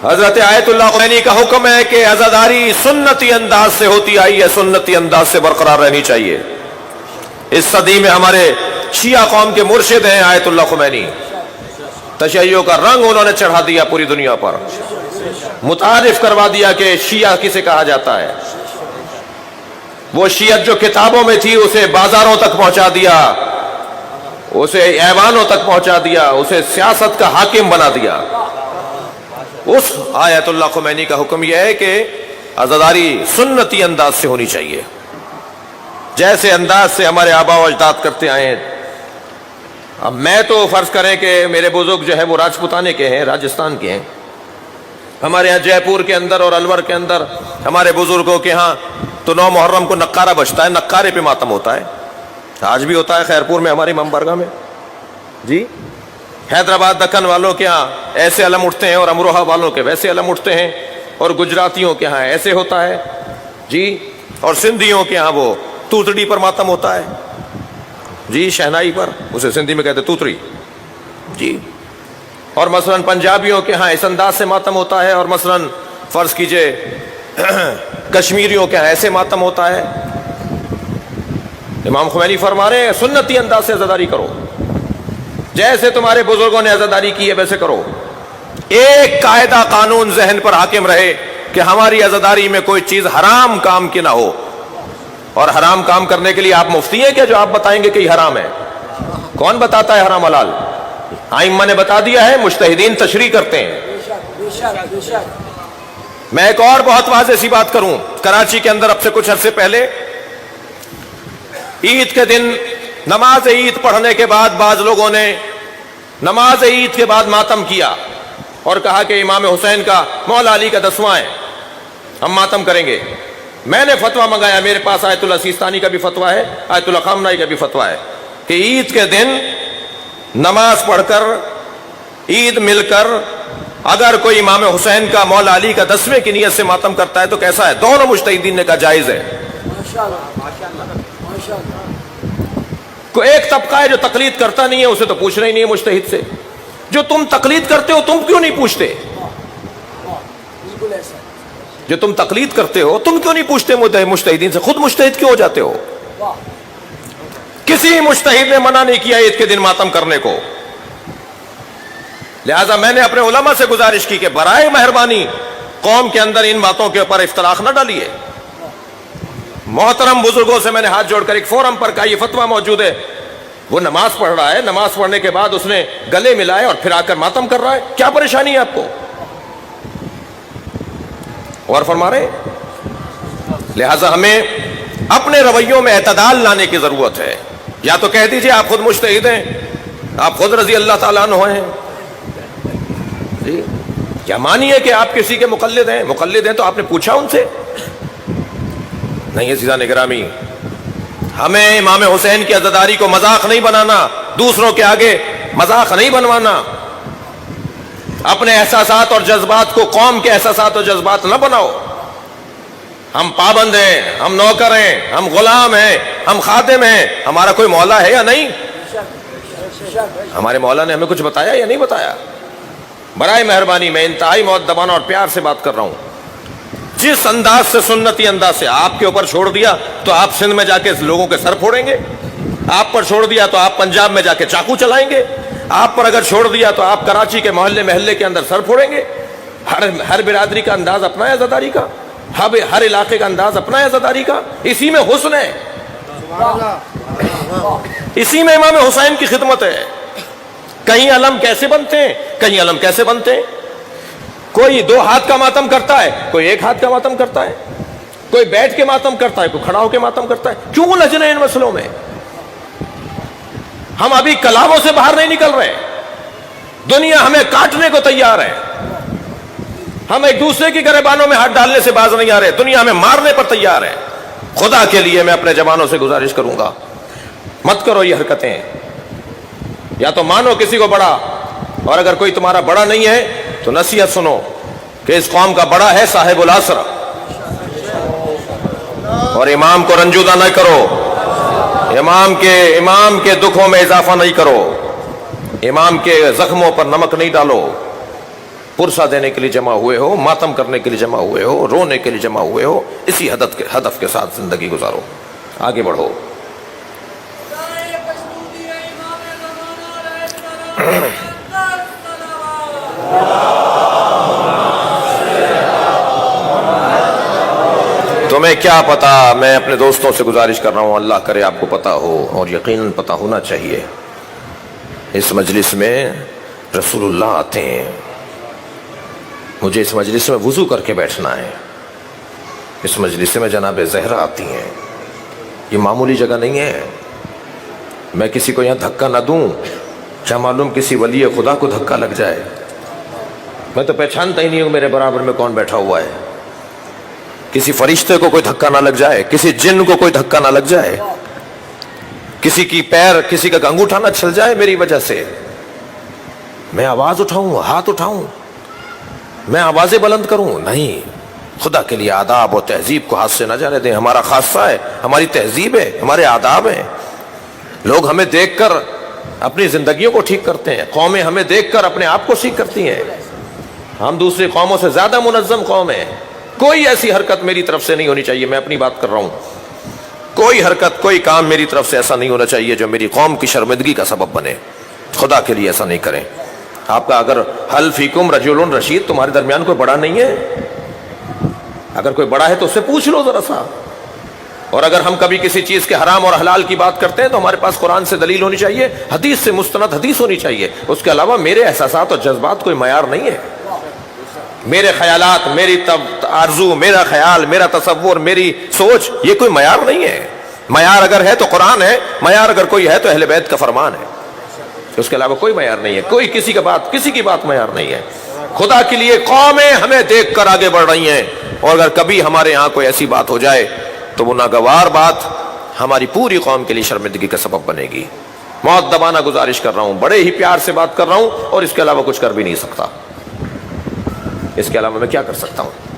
حضرت آیت اللہ خمینی کا حکم ہے کہ عزاداری سنتی انداز سے ہوتی آئی ہے، سنتی انداز سے برقرار رہنی چاہیے۔ اس صدی میں ہمارے شیعہ قوم کے مرشد ہیں آیت اللہ خمینی، تشیعوں کا رنگ انہوں نے چڑھا دیا پوری دنیا پر، متعارف کروا دیا کہ شیعہ کسے کہا جاتا ہے۔ وہ شیعت جو کتابوں میں تھی اسے بازاروں تک پہنچا دیا، اسے ایوانوں تک پہنچا دیا، اسے سیاست کا حاکم بنا دیا۔ اس آیت اللہ خمینی کا حکم یہ ہے کہ عزاداری سنتی انداز سے ہونی چاہیے، جیسے انداز سے ہمارے آبا و اجداد کرتے آئے ہیں۔ اب میں تو فرض کریں کہ میرے بزرگ جو ہے وہ راجپوتانے کے ہیں، راجستھان کے ہیں۔ ہمارے یہاں جے پور کے اندر اور الور کے اندر ہمارے بزرگوں کے ہاں تو 9 محرم کو نقارہ بجتا ہے، نقارے پہ ماتم ہوتا ہے، آج بھی ہوتا ہے خیرپور میں ہماری امام بارگاہ میں جی۔ حیدرآباد دکن والوں کے ہاں ایسے علم اٹھتے ہیں اور امروہہ والوں کے ویسے علم اٹھتے ہیں، اور گجراتیوں کے ہاں ایسے ہوتا ہے جی، اور سندھیوں کے ہاں وہ توتڑی پر ماتم ہوتا ہے جی، شہنائی پر، اسے سندھی میں کہتے توتڑی جی۔ اور مثلاً پنجابیوں کے ہاں اس انداز سے ماتم ہوتا ہے، اور مثلاً فرض کیجئے کشمیریوں کے ہاں ایسے ماتم ہوتا ہے۔ امام خمینی فرما رہے ہیں سنتی انداز سے عزاداری کرو، جیسے تمہارے بزرگوں نے عزاداری کی ہے ویسے کرو۔ ایک قاعدہ قانون ذہن پر حاکم رہے کہ ہماری عزاداری میں کوئی چیز حرام کام کی نہ ہو، اور حرام کام کرنے کے لیے آپ مفتی ہیں کیا جو آپ بتائیں گے کہ یہ حرام ہے؟ کون بتاتا ہے حرام حلال؟ ائمہ نے بتا دیا ہے، مجتہدین تشریح کرتے ہیں۔ میں ایک اور بہت واضح سی بات کروں، کراچی کے اندر اب سے کچھ عرصے پہلے عید کے دن نماز عید پڑھنے کے بعد بعض لوگوں نے نماز عید کے بعد ماتم کیا اور کہا کہ امام حسین کا مولا علی کا 10واں ہے، ہم ماتم کریں گے۔ میں نے فتویٰ منگایا، میرے پاس آیت اللہ سیستانی کا بھی فتویٰ ہے، آیت اللہ خامنائی کا بھی فتویٰ ہے کہ عید کے دن نماز پڑھ کر عید مل کر اگر کوئی امام حسین کا مولا علی کا 10ویں کی نیت سے ماتم کرتا ہے تو کیسا ہے؟ دونوں مجتہدین نے کہا جائز ہے۔ کوئی ایک طبقہ ہے جو تقلید کرتا نہیں ہے، اسے تو پوچھنا ہی نہیں ہے مجتہد سے۔ جو تم تقلید کرتے ہو تم کیوں نہیں پوچھتے؟ جو تم تقلید کرتے ہو تم کیوں نہیں پوچھتے مجتہدین سے؟ خود مجتہد کیوں ہو جاتے ہو؟ کسی مجتہد نے منع نہیں کیا عید کے دن ماتم کرنے کو، لہذا میں نے اپنے علماء سے گزارش کی کہ برائے مہربانی قوم کے اندر ان باتوں کے اوپر اختلاف نہ ڈالیے۔ محترم بزرگوں سے میں نے ہاتھ جوڑ کر ایک فورم پر کہا یہ فتویٰ موجود ہے، وہ نماز پڑھ رہا ہے، نماز پڑھنے کے بعد اس نے گلے ملائے اور پھر آ کر ماتم کر رہا ہے، کیا پریشانی ہے آپ کو؟ اور فرما رہے ہیں لہذا ہمیں اپنے رویوں میں اعتدال لانے کی ضرورت ہے۔ یا تو کہہ دیجئے آپ خود مجتہد ہیں، آپ خود رضی اللہ تعالیٰ عنہ ہیں جی، یا مانیے کہ آپ کسی کے مقلد ہیں، مقلد ہیں تو آپ نے پوچھا ان سے؟ نہیں عزیزان گرامی، ہمیں امام حسین کی عزاداری کو مذاق نہیں بنانا، دوسروں کے آگے مذاق نہیں بنوانا، اپنے احساسات اور جذبات کو قوم کے احساسات اور جذبات نہ بناؤ۔ ہم پابند ہیں، ہم نوکر ہیں، ہم غلام ہیں، ہم خادم ہیں، ہمارا کوئی مولا ہے یا نہیں؟ ہمارے مولا نے ہمیں کچھ بتایا یا نہیں بتایا؟ برائے مہربانی میں انتہائی مؤدبانہ اور پیار سے بات کر رہا ہوں، جس انداز سے سنتی انداز سے آپ کے اوپر چھوڑ دیا تو آپ سندھ میں جا کے لوگوں کے سر پھوڑیں گے، آپ پر چھوڑ دیا تو آپ پنجاب میں جا کے چاقو چلائیں گے، آپ پر اگر چھوڑ دیا تو آپ کراچی کے محلے محلے کے اندر سر پھوڑیں گے۔ ہر برادری کا انداز اپنا ہے عزاداری کا، ہر علاقے کا انداز اپنا ہے عزاداری کا، اسی میں حسن ہے، اسی میں امام حسین کی خدمت ہے۔ کہیں علم کیسے بنتے ہیں، کہیں علم کیسے بنتے ہیں، کوئی 2 ہاتھ کا ماتم کرتا ہے، کوئی 1 ہاتھ کا ماتم کرتا ہے، کوئی بیٹھ کے ماتم کرتا ہے، کوئی کھڑا ہو کے ماتم کرتا ہے۔ کیوں الجھ رہے ہیں ان مسئلوں میں؟ ہم ابھی کلاموں سے باہر نہیں نکل رہے، دنیا ہمیں کاٹنے کو تیار ہے، ہم ایک دوسرے کی گریبانوں میں ہاتھ ڈالنے سے باز نہیں آ رہے، دنیا ہمیں مارنے پر تیار ہے۔ خدا کے لیے میں اپنے جوانوں سے گزارش کروں گا مت کرو یہ حرکتیں، یا تو مانو کسی کو بڑا، اور اگر کوئی تمہارا بڑا نہیں ہے تو نصیحت سنو کہ اس قوم کا بڑا ہے صاحب العصر، اور امام کو رنجودہ نہ کرو، امام کے دکھوں میں اضافہ نہیں کرو، امام کے زخموں پر نمک نہیں ڈالو، پرسہ دینے کے لیے جمع ہوئے ہو، ماتم کرنے کے لیے جمع ہوئے ہو، رونے کے لیے جمع ہوئے ہو، اسی ہدف کے ساتھ زندگی گزارو، آگے بڑھو۔ تمہیں کیا پتا، میں اپنے دوستوں سے گزارش کر رہا ہوں، اللہ کرے آپ کو پتا ہو، اور یقیناً پتا ہونا چاہیے، اس مجلس میں رسول اللہ آتے ہیں، مجھے اس مجلس میں وضو کر کے بیٹھنا ہے، اس مجلس میں جناب زہرا آتی ہیں، یہ معمولی جگہ نہیں ہے، میں کسی کو یہاں دھکا نہ دوں، کیا معلوم کسی ولی خدا کو دھکا لگ جائے، میں تو پہچانتا ہی نہیں ہوں میرے برابر میں کون بیٹھا ہوا ہے، کسی فرشتے کو کوئی دھکا نہ لگ جائے، کسی جن کو کوئی دھکا نہ لگ جائے، کسی کی پیر، کسی کا انگوٹھا نہ چھل جائے میری وجہ سے، میں آواز اٹھاؤں، ہاتھ اٹھاؤں، میں آوازیں بلند کروں، نہیں، خدا کے لیے آداب و تہذیب کو ہاتھ سے نہ جانے دیں، ہمارا خاصہ ہے، ہماری تہذیب ہے، ہمارے آداب ہیں، لوگ ہمیں دیکھ کر اپنی زندگیوں کو ٹھیک کرتے ہیں، قومیں ہمیں دیکھ کر اپنے آپ کو ٹھیک کرتی ہیں، ہم دوسری قوموں سے زیادہ منظم قوم ہیں، کوئی ایسی حرکت میری طرف سے نہیں ہونی چاہیے، میں اپنی بات کر رہا ہوں، کوئی حرکت، کوئی کام میری طرف سے ایسا نہیں ہونا چاہیے جو میری قوم کی شرمندگی کا سبب بنے، خدا کے لیے ایسا نہیں کریں۔ آپ کا اگر حل فیکم رجل رشید، تمہارے درمیان کوئی بڑا نہیں ہے، اگر کوئی بڑا ہے تو اس سے پوچھ لو ذرا سا، اور اگر ہم کبھی کسی چیز کے حرام اور حلال کی بات کرتے ہیں تو ہمارے پاس قرآن سے دلیل ہونی چاہیے، حدیث سے مستند حدیث ہونی چاہیے، اس کے علاوہ میرے احساسات اور جذبات کوئی معیار نہیں ہے، میرے خیالات، میری آرزو، میرا خیال، میرا تصور، میری سوچ، یہ کوئی معیار نہیں ہے، معیار اگر ہے تو قرآن ہے، معیار اگر کوئی ہے تو اہل بیت کا فرمان ہے، اس کے علاوہ کوئی معیار نہیں ہے، کوئی کسی کی بات معیار نہیں ہے، خدا کے لیے قومیں ہمیں دیکھ کر آگے بڑھ رہی ہیں، اور اگر کبھی ہمارے ہاں کوئی ایسی بات ہو جائے تو وہ ناگوار بات ہماری پوری قوم کے لیے شرمندگی کا سبب بنے گی۔ مؤدبانہ گزارش کر رہا ہوں، بڑے ہی پیار سے بات کر رہا ہوں، اور اس کے علاوہ کچھ کر بھی نہیں سکتا، اس کے علاوہ میں کیا کر سکتا ہوں؟